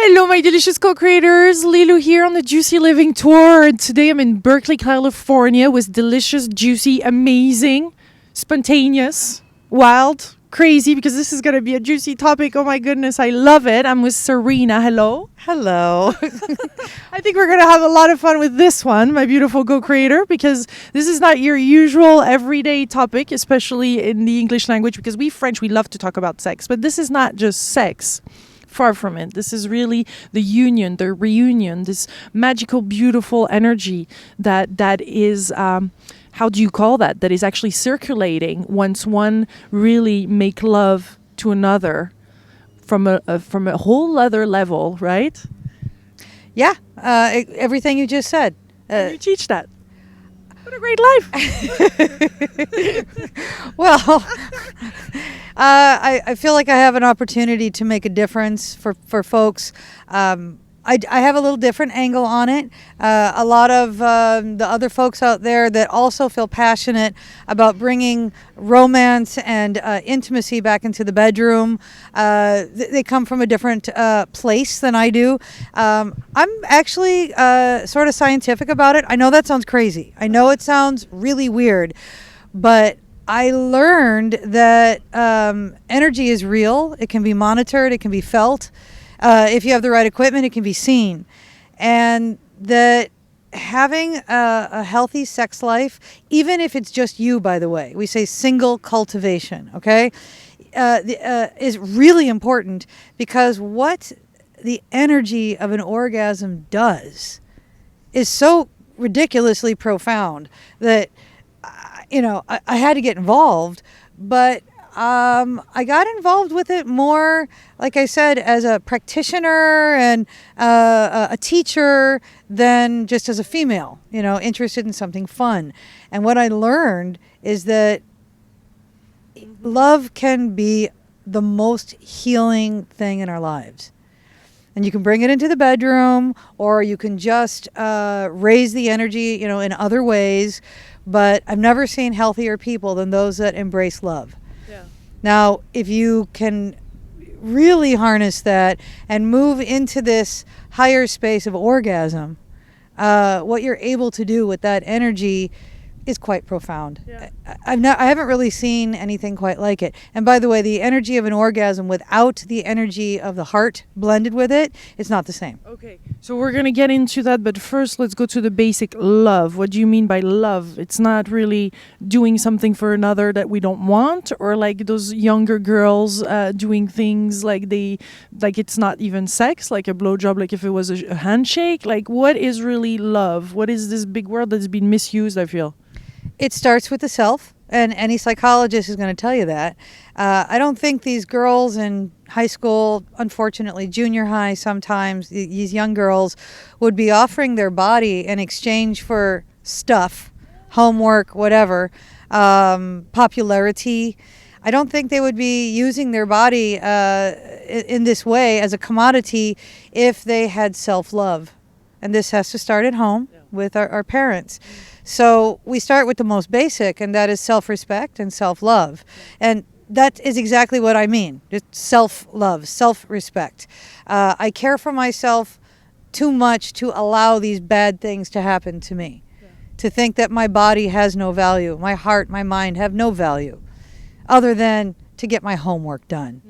Hello, my delicious co-creators. Lilou here on the Juicy Living Tour. And today I'm in Berkeley, California with delicious, juicy, amazing, spontaneous, wild, crazy, because this is going to be a juicy topic. Oh my goodness, I love it. I'm with Sarina. Hello. Hello. I think we're going to have a lot of fun with this one, my beautiful co-creator, because this is not your usual everyday topic, especially in the English language, because we French, we love to talk about sex, but this is not just sex. Far from it. This is really the union, the reunion, this magical, beautiful energy that is, how do you call that? That is actually circulating once one really make love to another from a whole other level, right? Yeah, everything you just said. You teach that. What a great life. Well, I feel like I have an opportunity to make a difference for folks. I have a little different angle on it. A lot of the other folks out there that also feel passionate about bringing romance and intimacy back into the bedroom, they come from a different place than I do. I'm actually sort of scientific about it. I know that sounds crazy. I know it sounds really weird, but I learned that energy is real. It can be monitored. It can be felt. If you have the right equipment, it can be seen. And that having a healthy sex life, even if it's just you, by the way, we say single cultivation, okay, is really important, because what the energy of an orgasm does is so ridiculously profound that, I had to get involved, but I got involved with it more, like I said, as a practitioner and a teacher than just as a female, interested in something fun. And what I learned is that love can be the most healing thing in our lives. And you can bring it into the bedroom, or you can just raise the energy, in other ways. But I've never seen healthier people than those that embrace love. Yeah. Now, if you can really harness that and move into this higher space of orgasm, what you're able to do with that energy is quite profound. Yeah. I haven't really seen anything quite like it. And by the way, the energy of an orgasm without the energy of the heart blended with it, it's not the same. Okay, so we're going to get into that, but first let's go to the basic love. What do you mean by love? It's not really doing something for another that we don't want, or like those younger girls doing things like it's not even sex, like a blowjob, like if it was a handshake. Like, what is really love? What is this big word that's been misused, I feel? It starts with the self, and any psychologist is going to tell you that. I don't think these girls in high school, unfortunately junior high sometimes, these young girls would be offering their body in exchange for stuff, homework, whatever, popularity. I don't think they would be using their body in this way as a commodity if they had self-love. And this has to start at home with our parents. So we start with the most basic, and that is self-respect and self-love. And that is exactly what I mean. Just self-love, self-respect. I care for myself too much to allow these bad things to happen to me. Yeah. To think that my body has no value, my heart, my mind have no value, other than to get my homework done.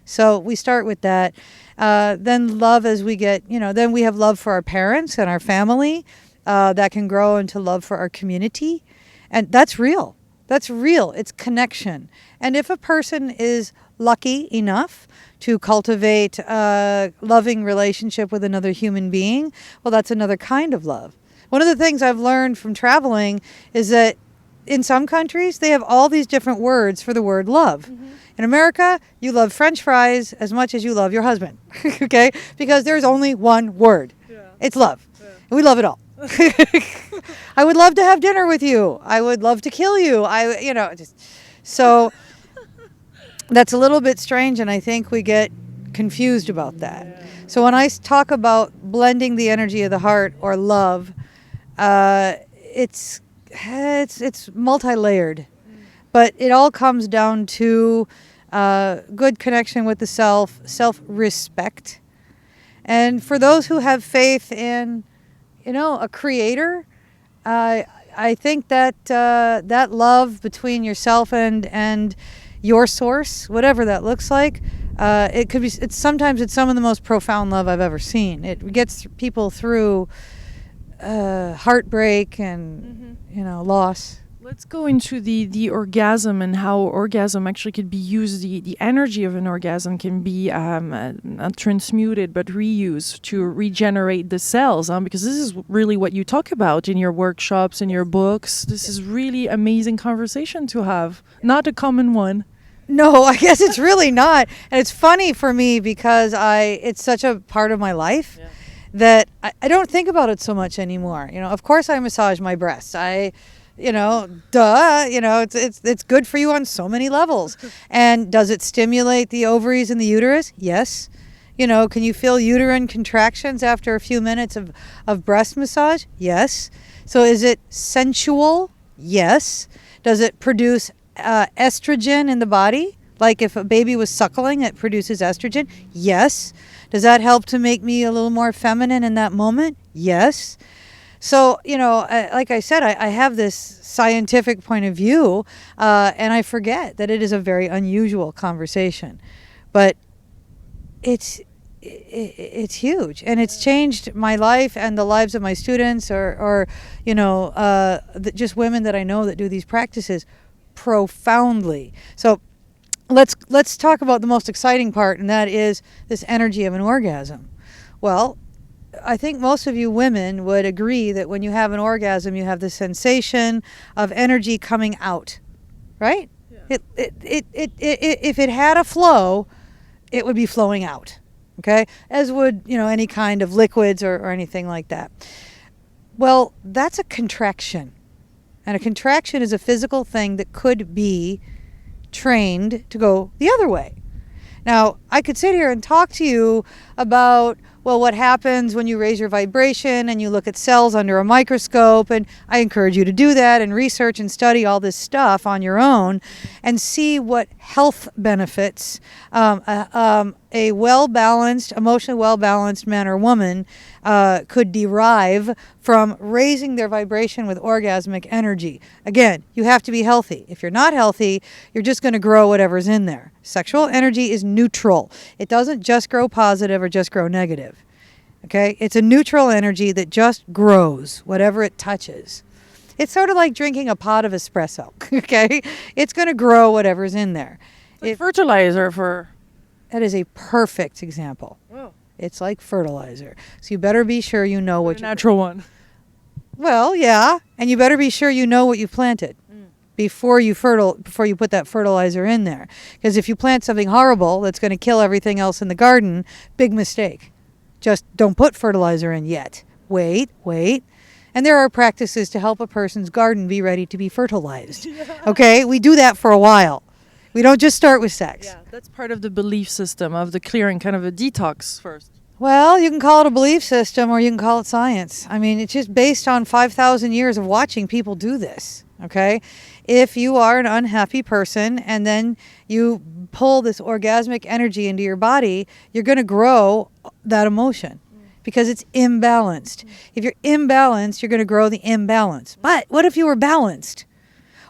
So we start with that. Then love as we get, then we have love for our parents and our family. That can grow into love for our community. And that's real. That's real. It's connection. And if a person is lucky enough to cultivate a loving relationship with another human being, well, that's another kind of love. One of the things I've learned from traveling is that in some countries, they have all these different words for the word love. Mm-hmm. In America, you love French fries as much as you love your husband, okay? Because there's only one word. Yeah. It's love. Yeah. And we love it all. I would love to have dinner with you. I would love to kill you. So that's a little bit strange, and I think we get confused about that. Yeah. So when I talk about blending the energy of the heart or love, it's multi-layered, but it all comes down to good connection with the self-respect, And for those who have faith in, a creator, I think that that love between yourself and your source, whatever that looks like, it could be. It's sometimes some of the most profound love I've ever seen. It gets people through heartbreak and loss. Let's go into the orgasm and how orgasm actually could be used. The energy of an orgasm can be not transmuted but reused to regenerate the cells. Because this is really what you talk about in your workshops, in your books. This is really amazing conversation to have. Not a common one. No, I guess it's really not. And it's funny for me because it's such a part of my life that I don't think about it so much anymore. Of course I massage my breasts. It's good for you on so many levels. And does it stimulate the ovaries and the uterus? Yes. Can you feel uterine contractions after a few minutes of breast massage? Yes. So is it sensual? Yes. Does it produce estrogen in the body? Like if a baby was suckling, it produces estrogen? Yes. Does that help to make me a little more feminine in that moment? Yes. So, like I said, I have this scientific point of view, and I forget that it is a very unusual conversation. But it's huge, and it's changed my life and the lives of my students or just women that I know that do these practices profoundly. So let's talk about the most exciting part, and that is this energy of an orgasm. Well, I think most of you women would agree that when you have an orgasm, you have the sensation of energy coming out, right? Yeah. If it had a flow, it would be flowing out, okay? As would, any kind of liquids or anything like that. Well, that's a contraction. And a contraction is a physical thing that could be trained to go the other way. Now, I could sit here and talk to you about, what happens when you raise your vibration and you look at cells under a microscope, and I encourage you to do that and research and study all this stuff on your own and see what health benefits a well-balanced, emotionally well-balanced man or woman could derive from raising their vibration with orgasmic energy. Again, you have to be healthy. If you're not healthy, you're just going to grow whatever's in there. Sexual energy is neutral. It doesn't just grow positive or just grow negative. Okay? It's a neutral energy that just grows whatever it touches. It's sort of like drinking a pot of espresso. Okay? It's going to grow whatever's in there. Like fertilizer for... That is a perfect example. Oh. It's like fertilizer. So you better be sure you know what you're... natural one. Well, yeah. And you better be sure you know what you planted before you put that fertilizer in there. Because if you plant something horrible that's going to kill everything else in the garden, big mistake. Just don't put fertilizer in yet. Wait. And there are practices to help a person's garden be ready to be fertilized. Okay? We do that for a while. We don't just start with sex. Yeah, that's part of the belief system of the clearing, kind of a detox first. Well, you can call it a belief system or you can call it science. I mean, it's just based on 5,000 years of watching people do this, okay? If you are an unhappy person and then you pull this orgasmic energy into your body, you're going to grow that emotion because it's imbalanced. If you're imbalanced, you're going to grow the imbalance. But what if you were balanced?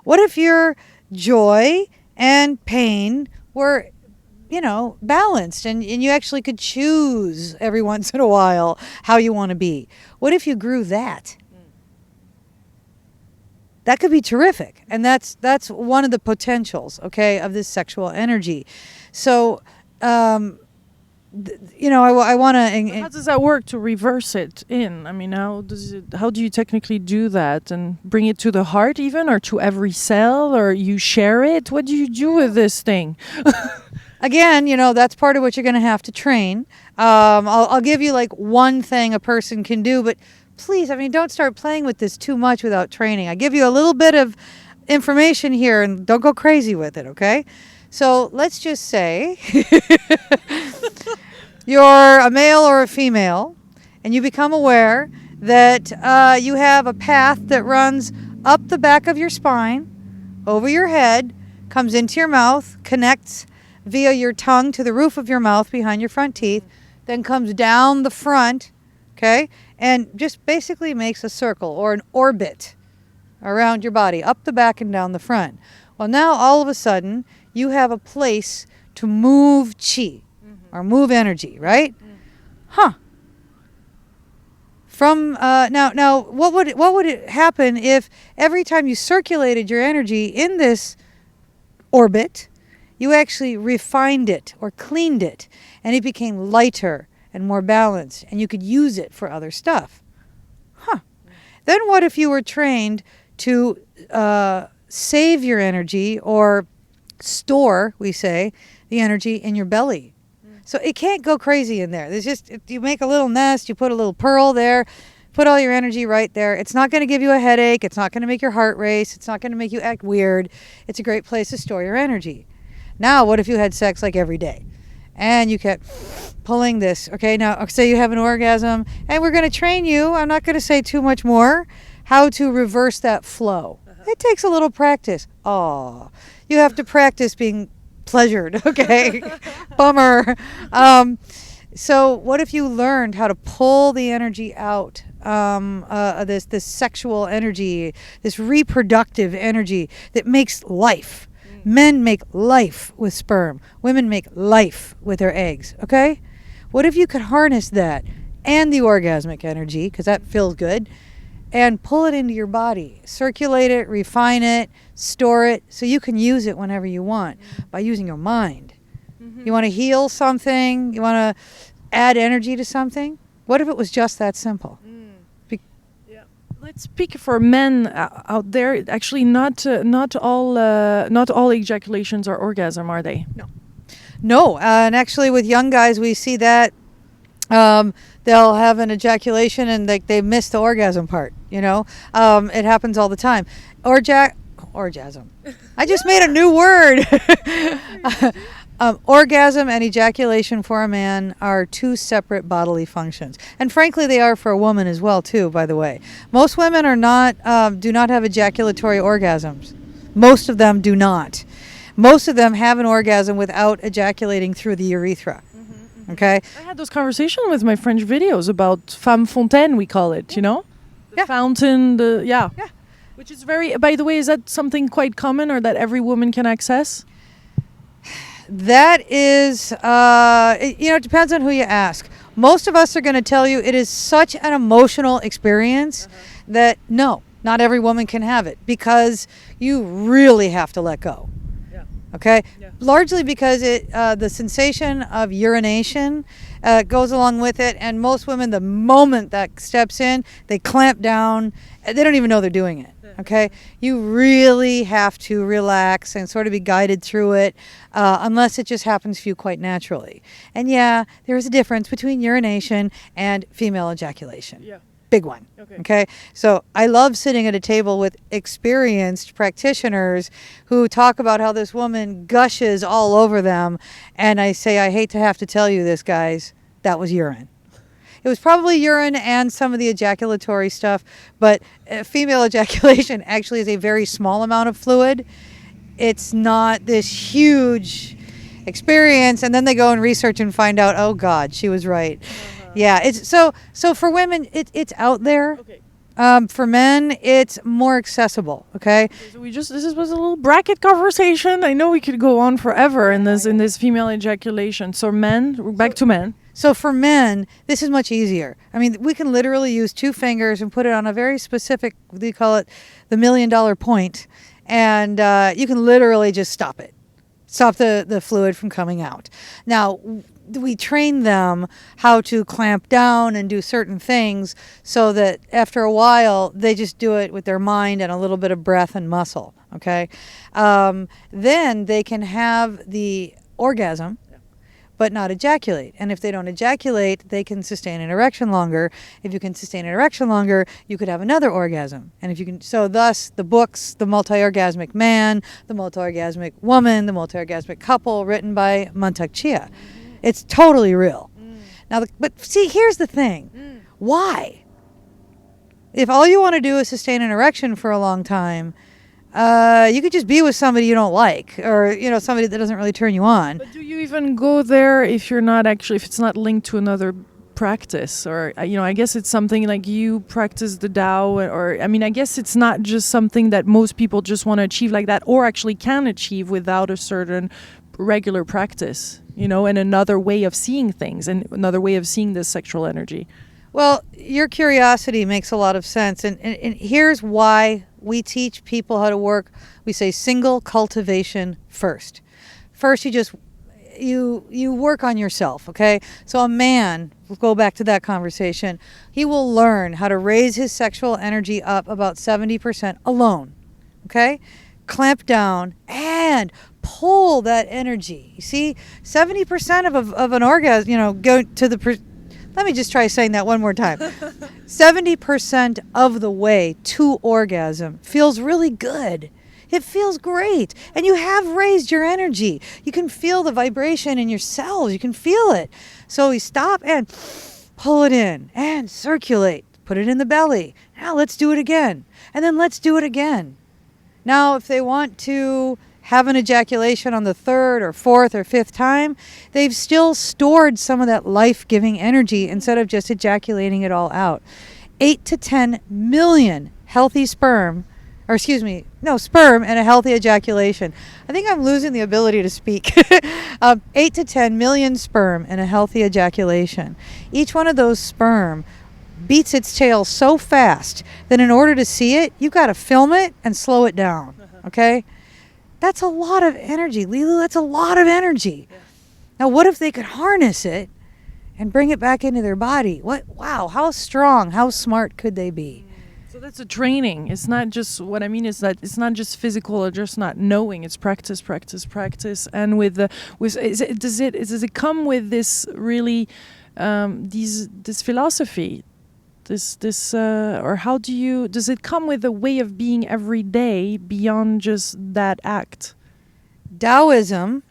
What if your joy and pain were balanced and you actually could choose every once in a while how you want to be? What if you grew that? That could be terrific. And that's one of the potentials, okay, of this sexual energy. So, I want to... How does that work to reverse it in? I mean, how do you technically do that and bring it to the heart even, or to every cell, or you share it? What do you do with this thing? Again, that's part of what you're going to have to train. I'll give you like one thing a person can do, but please, don't start playing with this too much without training. I give you a little bit of information here and don't go crazy with it, okay? So let's just say you're a male or a female and you become aware that you have a path that runs up the back of your spine, over your head, comes into your mouth, connects via your tongue to the roof of your mouth behind your front teeth, then comes down the front, okay, and just basically makes a circle or an orbit around your body, up the back and down the front. Well, now all of a sudden you have a place to move chi or move energy, right? Huh. From now, what would it happen if every time you circulated your energy in this orbit, you actually refined it or cleaned it, and it became lighter and more balanced, and you could use it for other stuff? Huh. Then what if you were trained to save your energy or store, we say, the energy in your belly? So it can't go crazy in there. There's just, you make a little nest, you put a little pearl there, put all your energy right there. It's not going to give you a headache. It's not going to make your heart race. It's not going to make you act weird. It's a great place to store your energy. Now, what if you had sex like every day and you kept pulling this? Okay, now say you have an orgasm, and we're going to train you. I'm not going to say too much more. How to reverse that flow. It takes a little practice. Oh, you have to practice being pleasured. Okay, bummer. So what if you learned how to pull the energy out, this sexual energy, this reproductive energy that makes life? Men make life with sperm. Women make life with their eggs. Okay, what if you could harness that and the orgasmic energy, because that feels good, and pull it into your body, circulate it, refine it, store it, so you can use it whenever you want by using your mind. You want to heal something, you want to add energy to something. What if it was just that simple? Let's speak for men out there. Actually, not all ejaculations are orgasm, are they? No, and actually with young guys we see that they'll have an ejaculation and they miss the orgasm part. It happens all the time. Orgasm. I just made a new word. Orgasm and ejaculation for a man are two separate bodily functions, and frankly, they are for a woman as well, too. By the way, most women do not have ejaculatory orgasms. Most of them do not. Most of them have an orgasm without ejaculating through the urethra. Okay. I had those conversations with my French videos about femme fontaine, we call it. The fountain. Yeah. Which is very. By the way, is that something quite common, or that every woman can access? That is, it depends on who you ask. Most of us are going to tell you it is such an emotional experience that no, not every woman can have it, because you really have to let go. Okay? Yeah. Largely because the sensation of urination goes along with it, and most women, the moment that steps in, they clamp down. They don't even know they're doing it. Okay? You really have to relax and sort of be guided through it, unless it just happens to you quite naturally. And yeah, there is a difference between urination and female ejaculation. Yeah. Big one. Okay. So I love sitting at a table with experienced practitioners who talk about how this woman gushes all over them, and I say, I hate to have to tell you this, guys, that was urine. It was probably urine and some of the ejaculatory stuff, but female ejaculation actually is a very small amount of fluid. It's not this huge experience, and then they go and research and find out, oh God, she was right. Yeah, it's so for women, it's out there. Okay. For men, it's more accessible. Okay. So this was a little bracket conversation. I know we could go on forever in this female ejaculation. So back to men. So for men, this is much easier. I mean, we can literally use two fingers and put it on a very specific, they call it the $1 million point, and you can literally just stop the fluid from coming out. Now, we train them how to clamp down and do certain things so that after a while, they just do it with their mind and a little bit of breath and muscle, okay? Then they can have the orgasm, but not ejaculate. And if they don't ejaculate, they can sustain an erection longer. If you can sustain an erection longer, you could have another orgasm. And if you can, so thus the books, The Multi-Orgasmic Man, The Multi-Orgasmic Woman, The Multi-Orgasmic Couple, written by Mantak Chia. It's totally real. Now, but see, here's the thing. Why? If all you want to do is sustain an erection for a long time, You could just be with somebody you don't like, or somebody that doesn't really turn you on. But do you even go there if you're not actually, if it's not linked to another practice? Or I guess it's something like you practice the Tao, or I guess it's not just something that most people just want to achieve like that, or actually can achieve without a certain regular practice, and another way of seeing things and another way of seeing this sexual energy. Well, your curiosity makes a lot of sense, and here's why we teach people how to work. We say single cultivation first. First, you work on yourself, okay? So a man, we'll go back to that conversation, he will learn how to raise his sexual energy up about 70% alone, okay? Clamp down and pull that energy. You see, 70% of an orgasm, go to the... Let me just try saying that one more time. 70% of the way to orgasm feels really good. It feels great. And you have raised your energy. You can feel the vibration in your cells. You can feel it. So we stop and pull it in and circulate. Put it in the belly. Now let's do it again. And then let's do it again. Now, if they want to have an ejaculation on the third or fourth or fifth time, they've still stored some of that life-giving energy instead of just ejaculating it all out. 8 to 10 million healthy sperm and a healthy ejaculation. I think I'm losing the ability to speak. 8 to 10 million sperm and a healthy ejaculation. Each one of those sperm beats its tail so fast that in order to see it, you've got to film it and slow it down, okay? That's a lot of energy, Lilou. That's a lot of energy. Yeah. Now, what if they could harness it and bring it back into their body? Wow, how strong, how smart could they be? So that's a training. It's not just, what I mean is that it's not just physical or just not knowing. It's practice. And does it come with this really, this philosophy? Or how does it come with a way of being every day beyond just that act? Taoism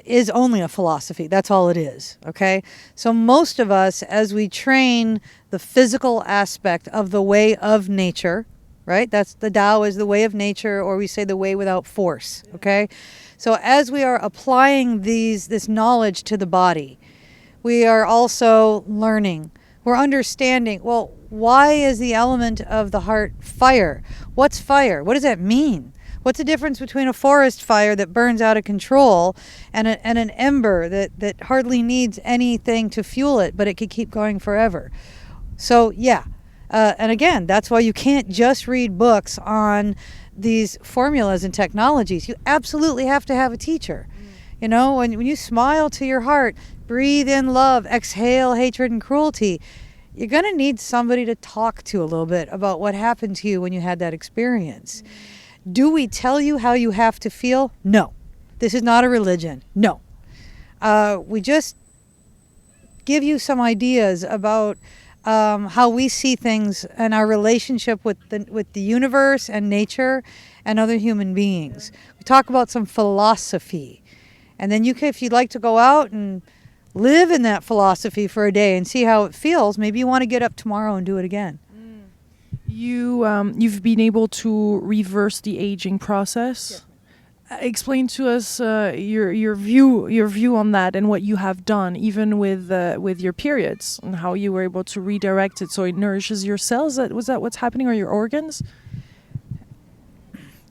is only a philosophy. That's all it is, okay? So most of us, as we train the physical aspect of the way of nature, right? That's the Tao is the way of nature, or we say the way without force, okay? So as we are applying this knowledge to the body, we are also learning. We're understanding, well, why is the element of the heart fire? What's fire? What does that mean? What's the difference between a forest fire that burns out of control and an ember that hardly needs anything to fuel it, but it could keep going forever? So, yeah. And again, that's why you can't just read books on these formulas and technologies. You absolutely have to have a teacher. When you smile to your heart, breathe in love, exhale hatred and cruelty, you're going to need somebody to talk to a little bit about what happened to you when you had that experience. Do we tell you how you have to feel? No. This is not a religion. No. We just give you some ideas about how we see things and our relationship with the universe and nature and other human beings. We talk about some philosophy. And then if you'd like to go out and live in that philosophy for a day and see how it feels, maybe you want to get up tomorrow and do it again. You've been able to reverse the aging process. Yes. Explain to us your view on that and what you have done, even with your periods, and how you were able to redirect it so it nourishes your cells. Was that what's happening, or your organs?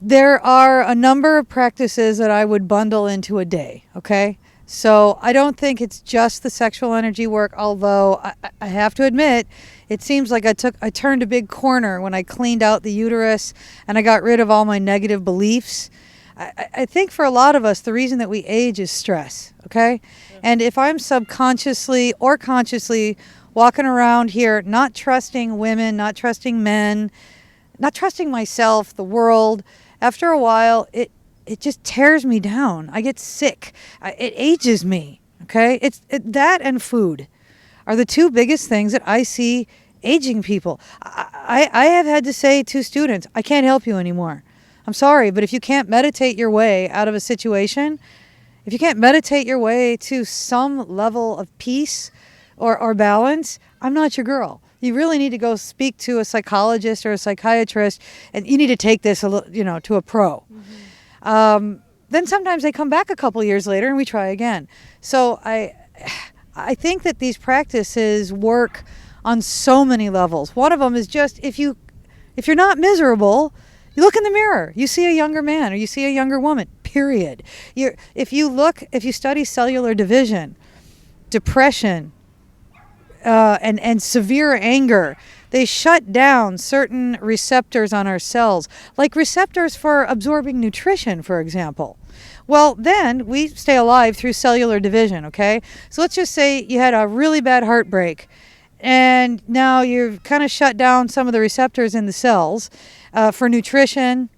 There are a number of practices that I would bundle into a day, okay? So I don't think it's just the sexual energy work, although I have to admit, it seems like I turned a big corner when I cleaned out the uterus and I got rid of all my negative beliefs. I think for a lot of us, the reason that we age is stress, okay? Yeah. And if I'm subconsciously or consciously walking around here not trusting women, not trusting men, not trusting myself, the world, after a while, it just tears me down. I get sick. It ages me, okay? That and food are the two biggest things that I see aging people. I have had to say to students, I can't help you anymore. I'm sorry, but if you can't meditate your way out of a situation, if you can't meditate your way to some level of peace or balance, I'm not your girl. you really need to go speak to a psychologist or a psychiatrist, and you need to take this to a pro. Then sometimes they come back a couple years later and we try again. So I think that these practices work on so many levels. One of them is just if you're not miserable, you look in the mirror, you see a younger man or you see a younger woman, period. If you study cellular division, depression, and severe anger, they shut down certain receptors on our cells, like receptors for absorbing nutrition, for example. Well, then we stay alive through cellular division, okay? So let's just say you had a really bad heartbreak, and now you've kind of shut down some of the receptors in the cells for nutrition,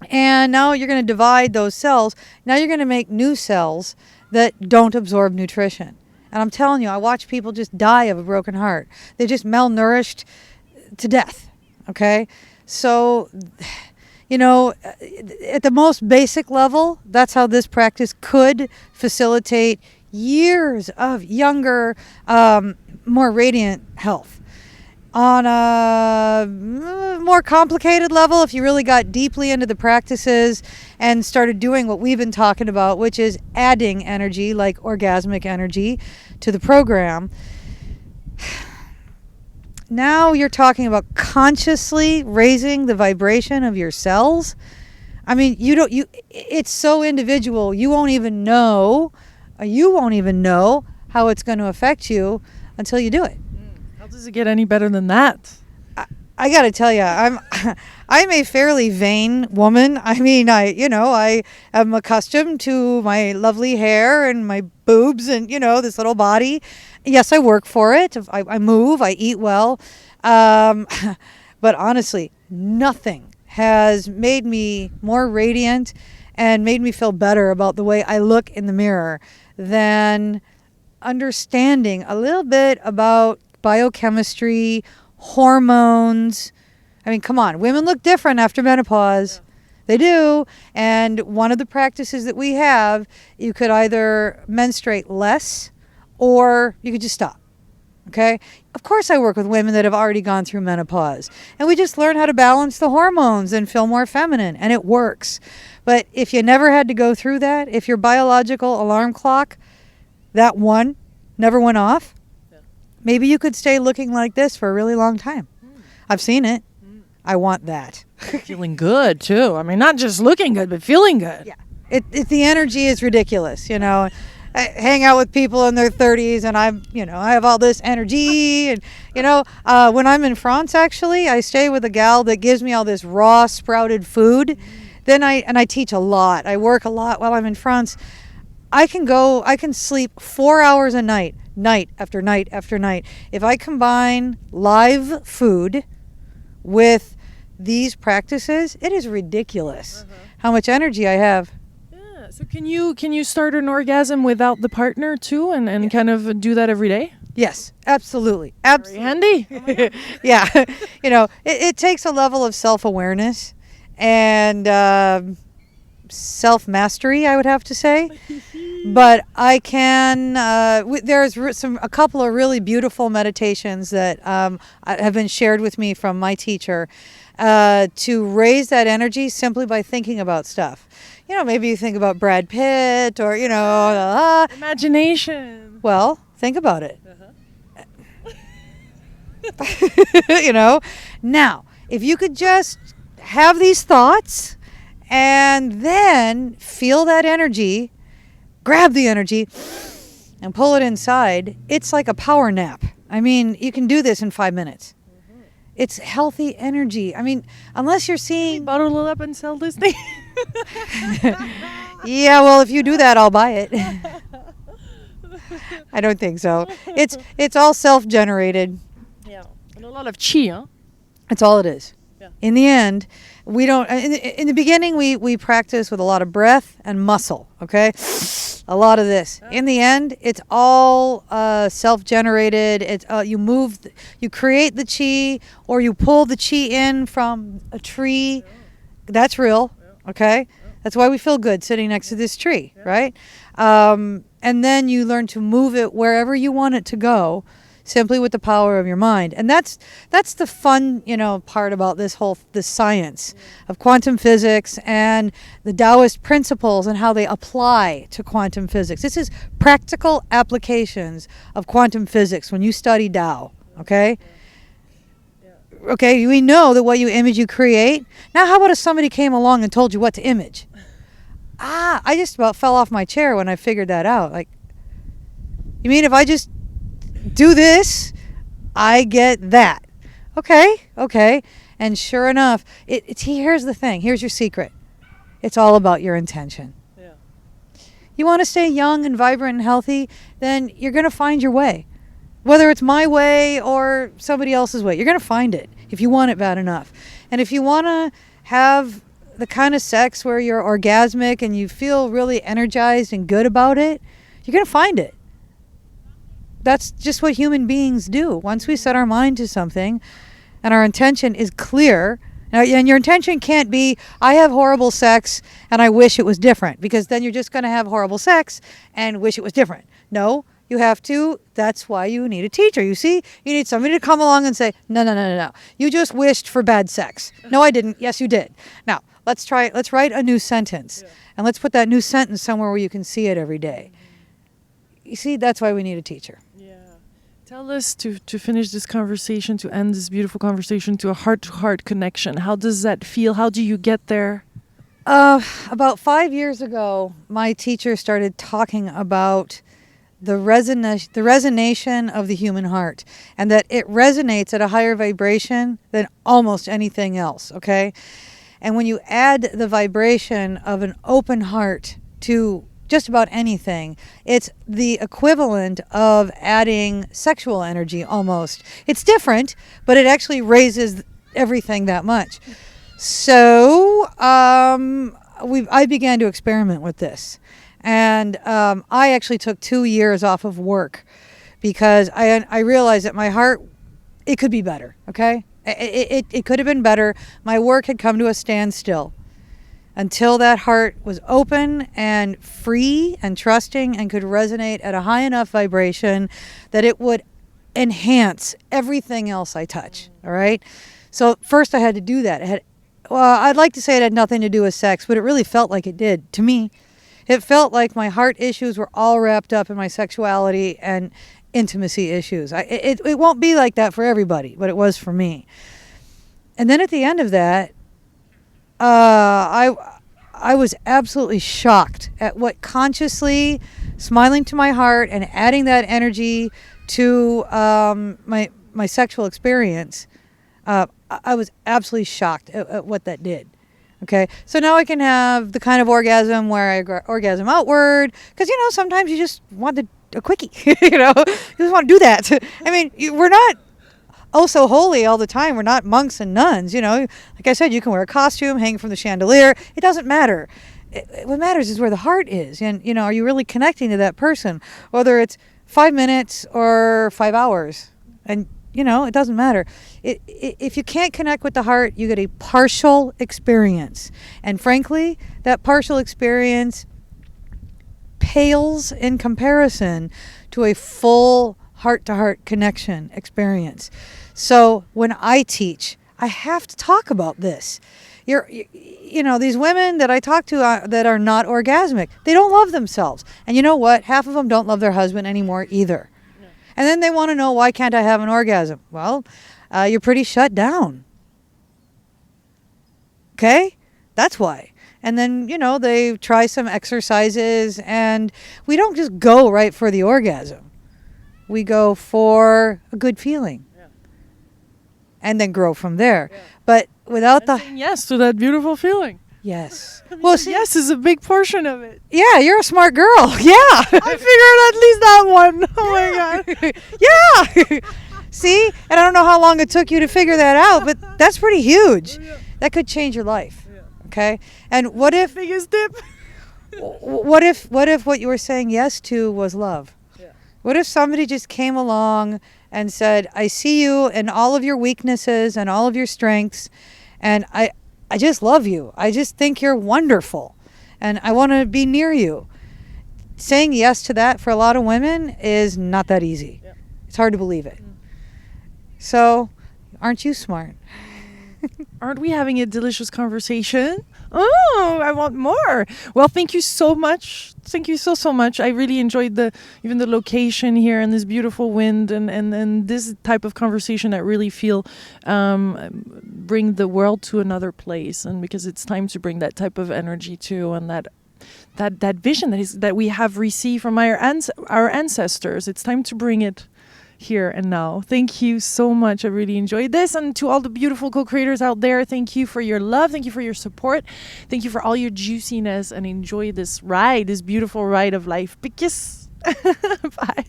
and now you're going to divide those cells. Now you're going to make new cells that don't absorb nutrition. And I'm telling you, I watch people just die of a broken heart. They're just malnourished to death, okay? So, at the most basic level, that's how this practice could facilitate years of younger, more radiant health. On a more complicated level, if you really got deeply into the practices and started doing what we've been talking about, which is adding energy, like orgasmic energy, to the program, now you're talking about consciously raising the vibration of your cells. I mean, it's so individual. You won't even know how it's going to affect you until you do it. How does it get any better than that? I got to tell you, I'm a fairly vain woman. I mean, I am accustomed to my lovely hair and my boobs and, this little body. Yes, I work for it. I move, I eat well. But honestly, nothing has made me more radiant and made me feel better about the way I look in the mirror than understanding a little bit about biochemistry, hormones. I mean, come on, women look different after menopause. They do. And one of the practices that we have, you could either menstruate less or you could just stop. Okay? Of course I work with women that have already gone through menopause. And we just learn how to balance the hormones and feel more feminine. And it works. But if you never had to go through that, if your biological alarm clock, that one, never went off, maybe you could stay looking like this for a really long time. I've seen it. I want that. Feeling good, too. I mean, not just looking good, but feeling good. Yeah. The energy is ridiculous, I hang out with people in their 30s and I have all this energy. And, when I'm in France, actually, I stay with a gal that gives me all this raw sprouted food. Then I teach a lot. I work a lot while I'm in France. I can sleep 4 hours a night after night after night. If I combine live food with these practices, it is ridiculous how much energy I have. Yeah. So can you start an orgasm without the partner too, and kind of do that every day? Yes, absolutely. Very handy. Oh yeah. It takes a level of self-awareness and self-mastery, I would have to say. But I can, there's a couple of really beautiful meditations that have been shared with me from my teacher to raise that energy simply by thinking about stuff. Maybe you think about Brad Pitt or, imagination. Well, think about it. Now, if you could just have these thoughts and then feel that energy, grab the energy and pull it inside, it's like a power nap. I mean, you can do this in 5 minutes. It's healthy energy. I mean, unless you're seeing... Bottle it up and sell this thing. Yeah, well, if you do that, I'll buy it. I don't think so. It's all self-generated. Yeah. And a lot of chi, huh? That's all it is. Yeah. In the end, we don't... In the beginning, we practice with a lot of breath and muscle, okay? A lot of this. In the end, it's all self-generated. It's you create the chi, or you pull the chi in from a tree. That's real, okay? That's why we feel good sitting next to this tree, right? And then you learn to move it wherever you want it to go. simply with the power of your mind. And that's the fun, part about this science of quantum physics and the Taoist principles and how they apply to quantum physics. This is practical applications of quantum physics when you study Tao, okay? Okay, we know that what you image, you create. Now, how about if somebody came along and told you what to image? I just about fell off my chair when I figured that out. Like, you mean if I just do this, I get that? Okay. And sure enough, here's the thing. Here's your secret. It's all about your intention. Yeah. You want to stay young and vibrant and healthy, then you're going to find your way. Whether it's my way or somebody else's way, you're going to find it if you want it bad enough. And if you want to have the kind of sex where you're orgasmic and you feel really energized and good about it, you're going to find it. That's just what human beings do. Once we set our mind to something and our intention is clear, and your intention can't be, I have horrible sex and I wish it was different, because then you're just going to have horrible sex and wish it was different. No, you have to. That's why you need a teacher. You see, you need somebody to come along and say, no. You just wished for bad sex. No, I didn't. Yes, you did. Now, let's write a new sentence. And let's put that new sentence somewhere where you can see it every day. You see, that's why we need a teacher. Tell us, to finish this conversation, to end this beautiful conversation, to a heart-to-heart connection. How does that feel? How do you get there? About 5 years ago, my teacher started talking about the resonation of the human heart, and that it resonates at a higher vibration than almost anything else, okay? And when you add the vibration of an open heart to just about anything, it's the equivalent of adding sexual energy almost. It's different, but it actually raises everything that much. So I began to experiment with this. And I actually took 2 years off of work because I realized that my heart, it could be better, okay? It could have been better. My work had come to a standstill until that heart was open and free and trusting and could resonate at a high enough vibration that it would enhance everything else I touch, all right? So first I had to do that. I'd like to say it had nothing to do with sex, but it really felt like it did to me. It felt like my heart issues were all wrapped up in my sexuality and intimacy issues. It won't be like that for everybody, but it was for me. And then at the end of that, I was absolutely shocked at what consciously smiling to my heart and adding that energy to my sexual experience. I was absolutely shocked at what that did. Okay, so now I can have the kind of orgasm where I orgasm outward, because sometimes you just want a quickie. You just want to do that. I mean, we're not so holy all the time. We're not monks and nuns. Like I said, you can wear a costume, hang from the chandelier. It doesn't matter. What matters is where the heart is, and are you really connecting to that person, whether it's 5 minutes or 5 hours, and it doesn't matter. If you can't connect with the heart, you get a partial experience. And frankly, that partial experience pales in comparison to a full heart-to-heart connection experience. So when I teach, I have to talk about this. These women that I talk to that are not orgasmic, they don't love themselves. And you know what? Half of them don't love their husband anymore either. And then they want to know, why can't I have an orgasm? Well, you're pretty shut down. Okay? That's why. And then, they try some exercises, and we don't just go right for the orgasm. We go for a good feeling. Yeah. And then grow from there. Yeah. But without saying yes to that beautiful feeling. Yes. Yes is a big portion of it. Yeah, you're a smart girl. Yeah. I figured at least that one. Oh my God. Yeah. See? And I don't know how long it took you to figure that out, but that's pretty huge. Yeah. That could change your life. Yeah. Okay? And what if biggest tip? what if what you were saying yes to was love? Yeah. What if somebody just came along and said, I see you and all of your weaknesses and all of your strengths, and I just love you. I just think you're wonderful, and I want to be near you. Saying yes to that for a lot of women is not that easy. Yeah. It's hard to believe it. So, aren't you smart? Aren't we having a delicious conversation? Oh, I want more. Well, thank you so much. Thank you so much. I really enjoyed even the location here and this beautiful wind and this type of conversation that really feel bring the world to another place. And because it's time to bring that type of energy too, and that vision that we have received from our ancestors. It's time to bring it here and now. Thank you so much. I really enjoyed this. And to all the beautiful co-creators out there, thank you for your love. Thank you for your support. Thank you for all your juiciness, and enjoy this beautiful ride of life. Big kiss. Bye.